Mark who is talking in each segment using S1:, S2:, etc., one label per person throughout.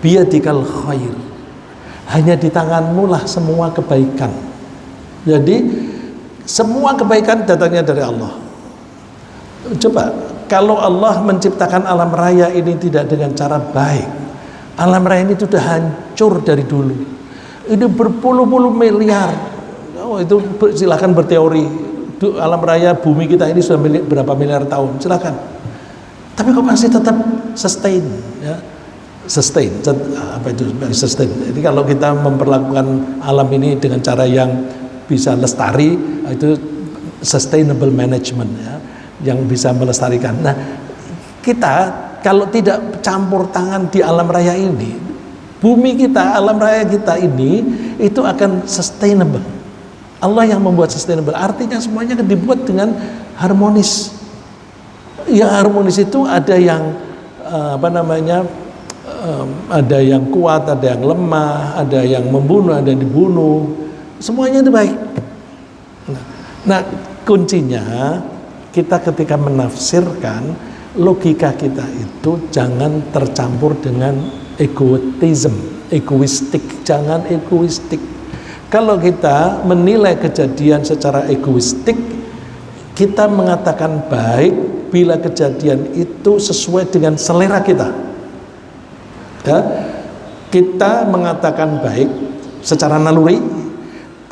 S1: biyadikal khair. Hanya di tanganmu lah semua kebaikan. Jadi semua kebaikan datangnya dari Allah. Coba kalau Allah menciptakan alam raya ini tidak dengan cara baik, alam raya ini sudah hancur dari dulu. Ini berpuluh-puluh miliar. Oh, itu silakan berteori. Alam raya bumi kita ini sudah berapa miliar tahun, silakan. Tapi kok masih tetap sustain, ya? Sustain, apa itu sustain? Jadi kalau kita memperlakukan alam ini dengan cara yang bisa lestari, itu sustainable management, ya, yang bisa melestarikan. Nah, kita kalau tidak campur tangan di alam raya ini, bumi kita, alam raya kita ini itu akan sustainable. Allah yang membuat sustainable, artinya semuanya dibuat dengan harmonis. Yang harmonis itu ada yang ada yang kuat, ada yang lemah, ada yang membunuh, ada yang dibunuh. Semuanya itu baik. Nah, kuncinya kita ketika menafsirkan, logika kita itu jangan tercampur dengan egoistik, jangan egoistik. Kalau kita menilai kejadian secara egoistik, kita mengatakan baik bila kejadian itu sesuai dengan selera kita. Ya, kita mengatakan baik secara naluri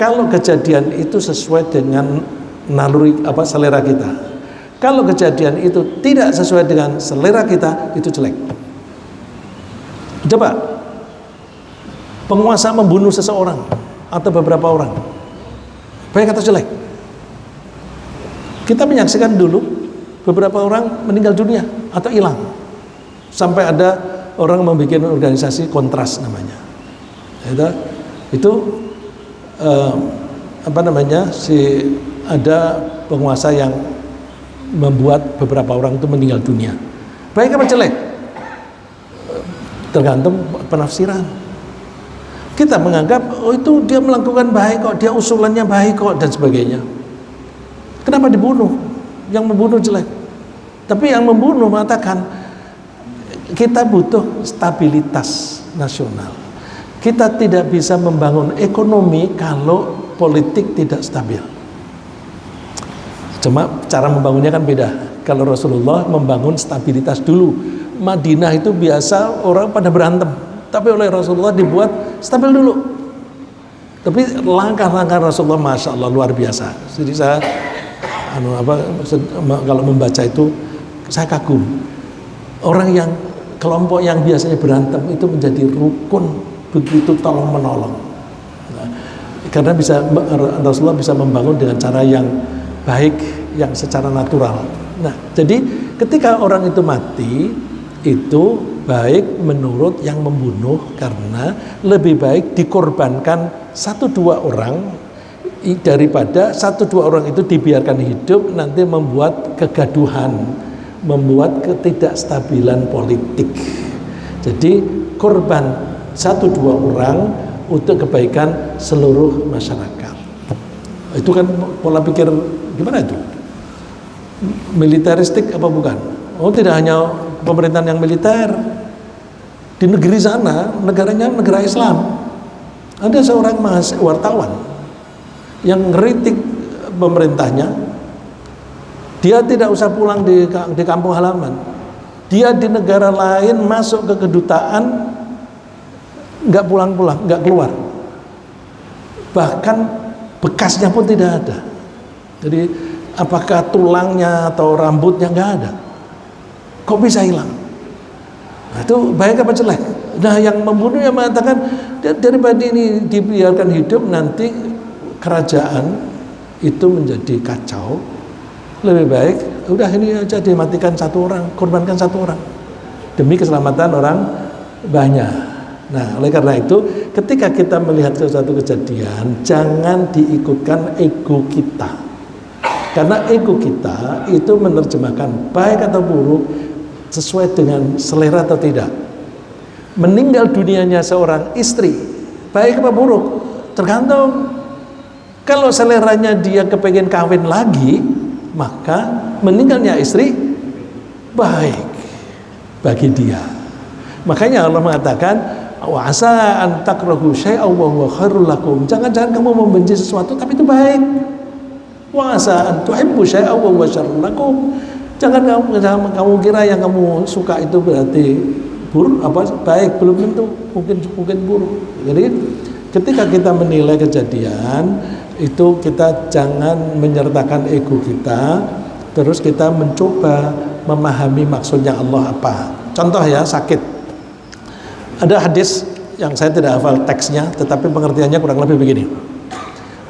S1: kalau kejadian itu sesuai dengan naluri selera kita. Kalau kejadian itu tidak sesuai dengan selera kita, itu jelek. Coba penguasa membunuh seseorang atau beberapa orang, baik atau jelek? Kita menyaksikan dulu beberapa orang meninggal dunia atau hilang, sampai ada orang membuat organisasi kontras namanya. Itu ada penguasa yang membuat beberapa orang itu meninggal dunia. Baik apa jelek? Tergantung penafsiran. Kita menganggap itu dia melakukan baik kok, dia usulannya baik kok, dan sebagainya. Kenapa dibunuh? Yang membunuh jelek. Tapi yang membunuh mengatakan kita butuh stabilitas nasional. Kita tidak bisa membangun ekonomi kalau politik tidak stabil. Cuma cara membangunnya kan beda. Kalau Rasulullah membangun stabilitas dulu. Madinah itu biasa orang pada berantem, tapi oleh Rasulullah dibuat stabil dulu. Tapi langkah-langkah Rasulullah Masya Allah luar biasa. Jadi saya kalau membaca itu saya kagum. Orang yang kelompok yang biasanya berantem itu menjadi rukun, begitu tolong menolong. Nah, karena Rasulullah bisa membangun dengan cara yang baik, yang secara natural. Nah, jadi ketika orang itu mati, itu baik menurut yang membunuh, karena lebih baik dikorbankan 1-2 orang daripada 1-2 orang itu dibiarkan hidup, nanti membuat kegaduhan, membuat ketidakstabilan politik. Jadi korban 1-2 orang untuk kebaikan seluruh masyarakat. Itu kan pola pikir gimana itu? Militeristik apa bukan? Oh, tidak hanya pemerintahan yang militer. Di negeri sana, negaranya negara Islam, ada seorang wartawan yang ngeritik pemerintahnya. Dia tidak usah pulang di kampung halaman. Dia di negara lain masuk ke kedutaan, nggak pulang-pulang, nggak keluar. Bahkan bekasnya pun tidak ada. Jadi apakah tulangnya atau rambutnya nggak ada? Kok bisa hilang? Nah, itu baik apa jelek? Nah, yang membunuh yang mengatakan daripada ini dibiarkan hidup, nanti kerajaan itu menjadi kacau. Lebih baik udah ini aja dimatikan 1 orang, korbankan 1 orang demi keselamatan orang banyak. Nah, oleh karena itu ketika kita melihat sesuatu kejadian, jangan diikutkan ego kita, karena ego kita itu menerjemahkan baik atau buruk sesuai dengan selera atau tidak. Meninggal dunianya seorang istri, baik apa buruk? Tergantung. Kalau seleranya dia kepengen kawin lagi, maka meninggalnya istri baik bagi dia. Makanya Allah mengatakan Wa asa an takrahu syai'an wa huwa khairul lakum. Jangan-jangan kamu membenci sesuatu tapi itu baik. Wa asa an tuhibbu syai'an wa huwa syarrul lakum. Jangan kamu kira yang kamu suka itu berarti buruk baik, belum tentu, mungkin buruk. Jadi ketika kita menilai kejadian itu kita jangan menyertakan ego kita, terus kita mencoba memahami maksudnya Allah apa. Contoh ya, sakit. Ada hadis yang saya tidak hafal teksnya, tetapi pengertiannya kurang lebih begini.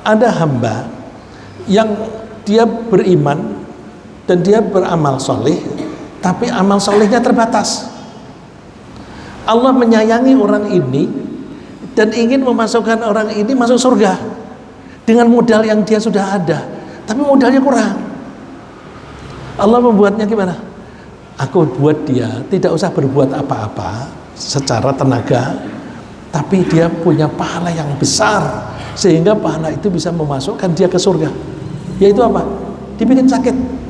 S1: Ada hamba yang dia beriman dan dia beramal soleh, tapi amal solehnya terbatas. Allah menyayangi orang ini dan ingin memasukkan orang ini masuk surga dengan modal yang dia sudah ada, tapi modalnya kurang. Allah membuatnya gimana? Aku buat dia tidak usah berbuat apa-apa secara tenaga, tapi dia punya pahala yang besar sehingga pahala itu bisa memasukkan dia ke surga. Yaitu apa? Dibikin sakit.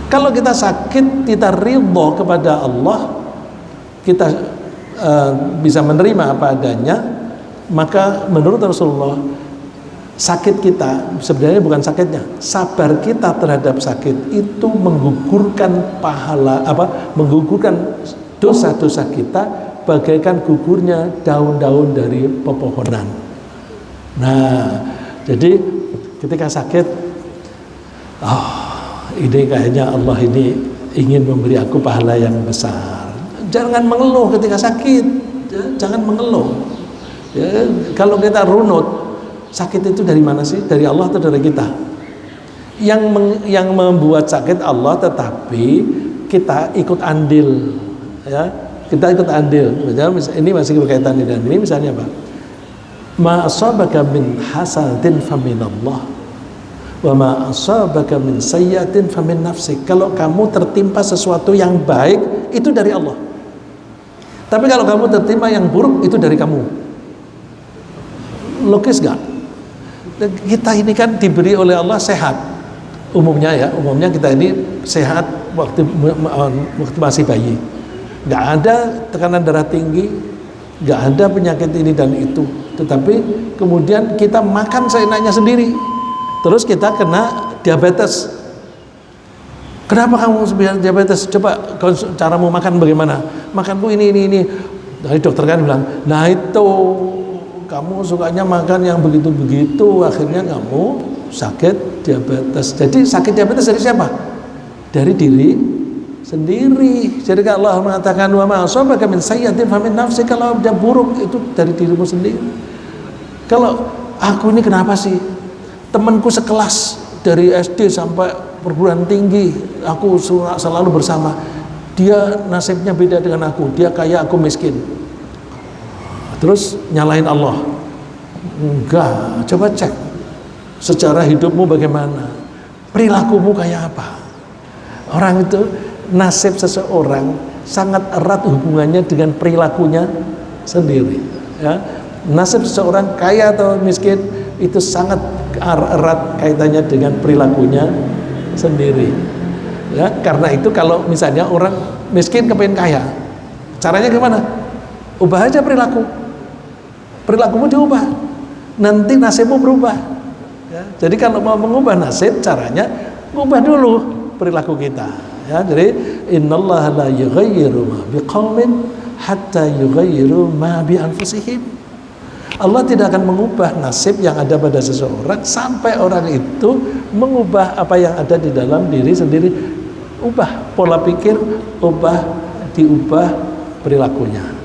S1: Kalau kita sakit, kita ridho kepada Allah, kita bisa menerima apa adanya, maka menurut Rasulullah sakit kita sebenarnya bukan sakitnya, sabar kita terhadap sakit itu menggugurkan pahala menggugurkan dosa-dosa kita bagaikan gugurnya daun-daun dari pepohonan. Nah, jadi ketika sakit, ini kayaknya Allah ini ingin memberi aku pahala yang besar. Jangan mengeluh ketika sakit, jangan mengeluh. Ya, kalau kita runut, sakit itu dari mana sih? Dari Allah atau dari kita? Yang membuat sakit Allah, tetapi kita ikut andil, ya, kita ikut andil. Ini masih berkaitan dengan ini. Misalnya apa? Ma asabaka min hasadin faminallah, wa ma asabaka min sayyi'atin famin nafsik. Kalau kamu tertimpa sesuatu yang baik, itu dari Allah. Tapi kalau kamu tertimpa yang buruk, itu dari kamu. Logis gak? Kita ini kan diberi oleh Allah sehat. Umumnya kita ini sehat waktu masih bayi. Gak ada tekanan darah tinggi, gak ada penyakit ini dan itu. Tetapi kemudian kita makan seenaknya sendiri, terus kita kena diabetes. Kenapa kamu bilang diabetes? Coba caramu makan bagaimana? Makanku ini. Dari dokter kan bilang, nah itu kamu sukanya makan yang begitu-begitu, akhirnya kamu sakit diabetes. Jadi sakit diabetes dari siapa? Dari diri sendiri. Jadi kalau Allah mengatakan wa ma asabaka min sayyi'atin famin nafsi, kalau dia buruk itu dari dirimu sendiri. Kalau aku ini kenapa sih? Temanku sekelas dari SD sampai perguruan tinggi, aku selalu bersama. Dia nasibnya beda dengan aku, dia kaya, aku miskin. Terus nyalain Allah. Enggak, coba cek secara hidupmu bagaimana, perilakumu kayak apa. Orang itu, nasib seseorang sangat erat hubungannya dengan perilakunya sendiri, ya. Nasib seseorang kaya atau miskin itu sangat erat kaitannya dengan perilakunya sendiri, ya. Karena itu kalau misalnya orang miskin kepengen kaya, caranya gimana? Ubah aja perilakumu diubah, nanti nasibmu berubah, ya. Jadi kalau mau mengubah nasib, caranya ubah dulu perilaku kita, ya. Jadi innallaha la yughayyiru ma biqaumin hatta yughayyiru ma bi anfusihim. Allah tidak akan mengubah nasib yang ada pada seseorang sampai orang itu mengubah apa yang ada di dalam diri sendiri. Ubah pola pikir, diubah perilakunya.